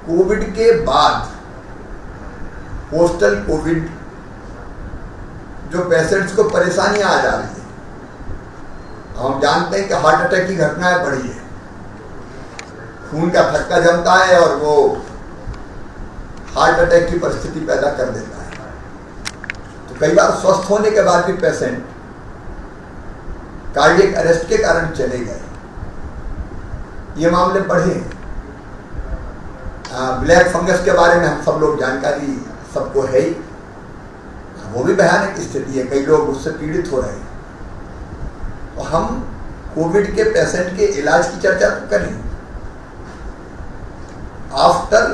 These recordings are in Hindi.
कोविड के बाद पोस्टल कोविड जो पेशेंट्स को परेशानियां आ जा रही है, हम जानते हैं कि हार्ट अटैक की घटनाएं बढ़ी है, खून का थक्का जमता है और वो हार्ट अटैक की परिस्थिति पैदा कर देता है। तो कई बार स्वस्थ होने के बाद भी पेशेंट कार्डियक अरेस्ट के कारण चले गए, ये मामले बढ़े हैं। ब्लैक फंगस के बारे में हम सब लोग जानकारी सबको है ही, वो भी भयानक स्थिति है, कई लोग उससे पीड़ित हो रहे हैं। तो हम कोविड के पेशेंट के इलाज की चर्चा तो करें, आफ्टर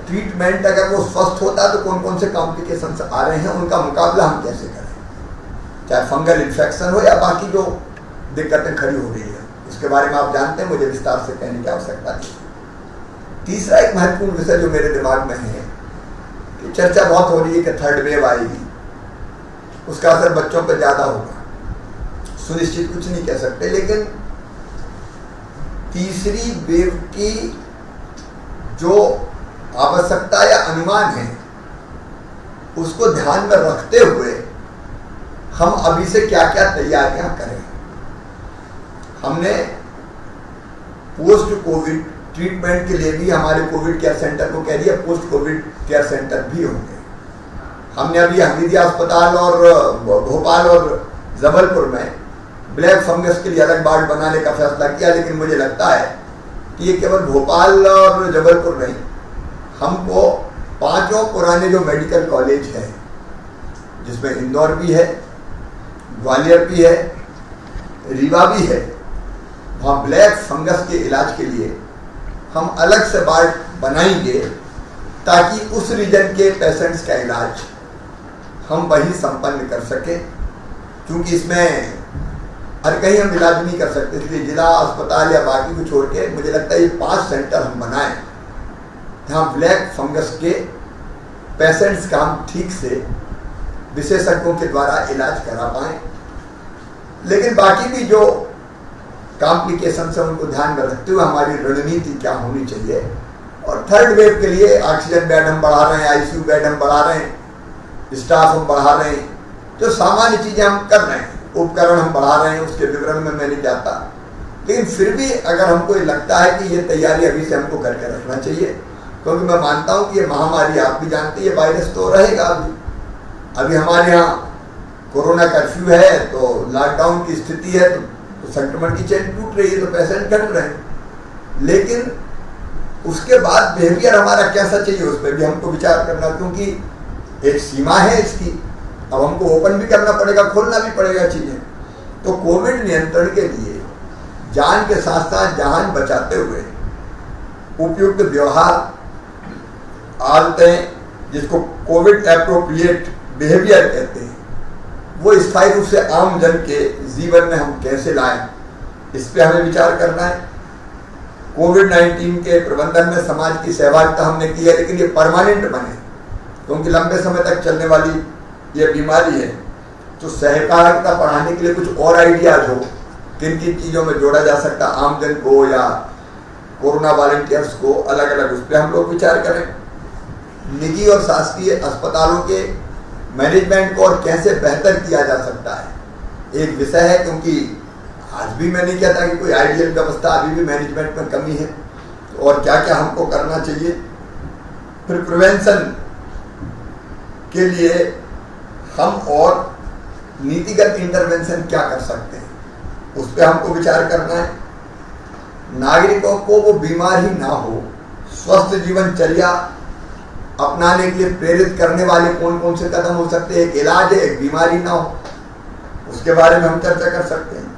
ट्रीटमेंट अगर वो स्वस्थ होता तो कौन कौन से कॉम्प्लिकेशंस आ रहे हैं, उनका मुकाबला हम कैसे करें, चाहे फंगल इन्फेक्शन हो या बाकी जो दिक्कतें खड़ी हो रही है, उसके बारे में आप जानते हैं, मुझे विस्तार से कहने की आवश्यकता नहीं। तीसरा एक महत्वपूर्ण विषय जो मेरे दिमाग में है कि चर्चा बहुत हो रही है कि थर्ड वेव आएगी, उसका असर बच्चों पर ज्यादा होगा, सुनिश्चित कुछ नहीं कह सकते, लेकिन तीसरी वेव की जो आवश्यकता या अनुमान है उसको ध्यान में रखते हुए हम अभी से क्या क्या तैयारियां करें। हमने पोस्ट कोविड ट्रीटमेंट के लिए भी हमारे कोविड केयर सेंटर को कह दिया, पोस्ट कोविड केयर सेंटर भी होंगे। हमने अभी हमीदिया अस्पताल और भोपाल और जबलपुर में ब्लैक फंगस के लिए अलग वार्ड बनाने का फैसला किया, लेकिन मुझे लगता है कि ये केवल भोपाल और जबलपुर नहीं, हमको पांचों पुराने जो मेडिकल कॉलेज है, जिसमें इंदौर भी है, ग्वालियर भी है, रीवा भी है, वहाँ ब्लैक फंगस के इलाज के लिए हम अलग से वार्ड बनाएंगे ताकि उस रीजन के पेशेंट्स का इलाज हम वहीं संपन्न कर सके, क्योंकि इसमें हर कहीं हम इलाज नहीं कर सकते, इसलिए जिला अस्पताल या बाकी को छोड़ के मुझे लगता है ये 5 सेंटर हम बनाएं जहाँ ब्लैक फंगस के पेशेंट्स का हम ठीक से विशेषज्ञों के द्वारा इलाज करा पाएं। लेकिन बाकी भी जो कॉम्प्लिकेशन है उनको ध्यान में रखते हुए हमारी रणनीति क्या होनी चाहिए। और थर्ड वेव के लिए ऑक्सीजन बेड हम बढ़ा रहे हैं, आईसीयू बेड हम बढ़ा रहे हैं, स्टाफ हम बढ़ा रहे हैं, जो सामान्य चीजें हम कर रहे हैं, उपकरण हम बढ़ा रहे हैं, उसके विवरण में मैं नहीं जाता, लेकिन फिर भी अगर हमको ये लगता है कि ये तैयारी अभी से हमको करके रखना चाहिए, क्योंकि मैं मानता हूँ कि ये महामारी आप भी जानते हैं, ये वायरस तो रहेगा। अभी हमारे यहाँ कोरोना कर्फ्यू है, तो लॉकडाउन की स्थिति है, तो संक्रमण की चेन टूट रही है, तो पेशेंट घट रहे हैं, लेकिन उसके बाद बिहेवियर हमारा कैसा चाहिए उस पर भी हमको विचार करना, क्योंकि एक सीमा है इसकी, अब हमको ओपन भी करना पड़ेगा, खोलना भी पड़ेगा चीजें। तो कोविड नियंत्रण के लिए जान के साथ साथ जहान बचाते हुए उपयुक्त व्यवहार, आदतें, जिसको कोविड एप्रोप्रिएट बिहेवियर कहते हैं, वो स्थायी रूप से आम जन के जीवन में हम कैसे लाएं, इस पे हमें विचार करना है। कोविड-19 के प्रबंधन में समाज की सहभागिता हमने की है, लेकिन ये परमानेंट बने, क्योंकि लंबे समय तक चलने वाली ये बीमारी है। तो सहकारिता बढ़ाने के लिए कुछ और आइडियाज हो, किन किन चीज़ों में जोड़ा जा सकता, आम जन को या कोरोना वॉलंटियर्स को अलग अलग, उस पर हम लोग विचार करें। निजी और शासकीय अस्पतालों के मैनेजमेंट को और कैसे बेहतर किया जा सकता है, एक विषय है, क्योंकि आज भी मैं नहीं कहता कि कोई आइडियल व्यवस्था, अभी भी मैनेजमेंट में कमी है, तो और क्या क्या हमको करना चाहिए। फिर प्रिवेंशन के लिए हम और नीतिगत इंटरवेंशन क्या कर सकते हैं, उस पर हमको विचार करना है। नागरिकों को वो बीमार ही ना हो, स्वस्थ जीवनचर्या अपनाने के लिए प्रेरित करने वाले कौन कौन से कदम हो सकते हैं, एक इलाज है, एक बीमारी ना हो, उसके बारे में हम चर्चा कर सकते हैं।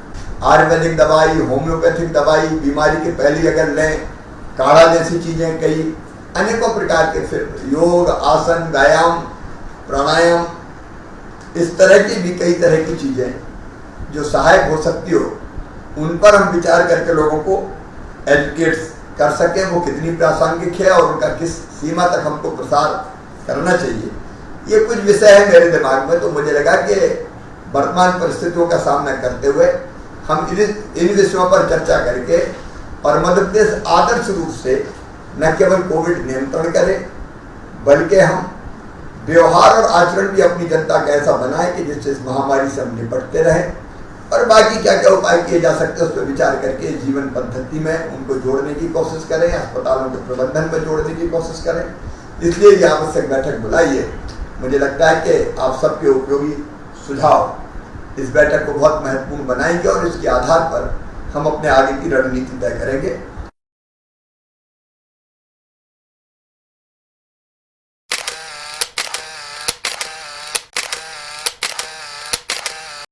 आयुर्वेदिक दवाई, होम्योपैथिक दवाई, बीमारी के पहले अगर लें, काढ़ा जैसी चीजें, कई अनेकों प्रकार के, फिर योग, आसन, व्यायाम, प्राणायाम, इस तरह की भी कई तरह की चीजें जो सहायक हो सकती हो, उन पर हम विचार करके लोगों को एजुकेट कर सकें, वो कितनी प्रासंगिक है और उनका किस सीमा तक हमको प्रसार करना चाहिए। ये कुछ विषय है मेरे दिमाग में, तो मुझे लगा कि वर्तमान परिस्थितियों का सामना करते हुए हम इन विषयों पर चर्चा करके और मध्य प्रदेश आदर्श रूप से न केवल कोविड नियंत्रण करें, बल्कि हम व्यवहार और आचरण भी अपनी जनता का ऐसा बनाए कि जिससे इस महामारी से हम निपटते रहें। और बाकी क्या क्या उपाय किए जा सकते हैं उस पर विचार करके जीवन पद्धति में उनको जोड़ने की कोशिश करें, अस्पतालों के प्रबंधन में जोड़ने की कोशिश करें। इसलिए ये आवश्यक बैठक बुलाई है। मुझे लगता है कि आप सबके उपयोगी सुझाव इस बैठक को बहुत महत्वपूर्ण बनाएंगे और इसके आधार पर हम अपने आगे की रणनीति तय करेंगे।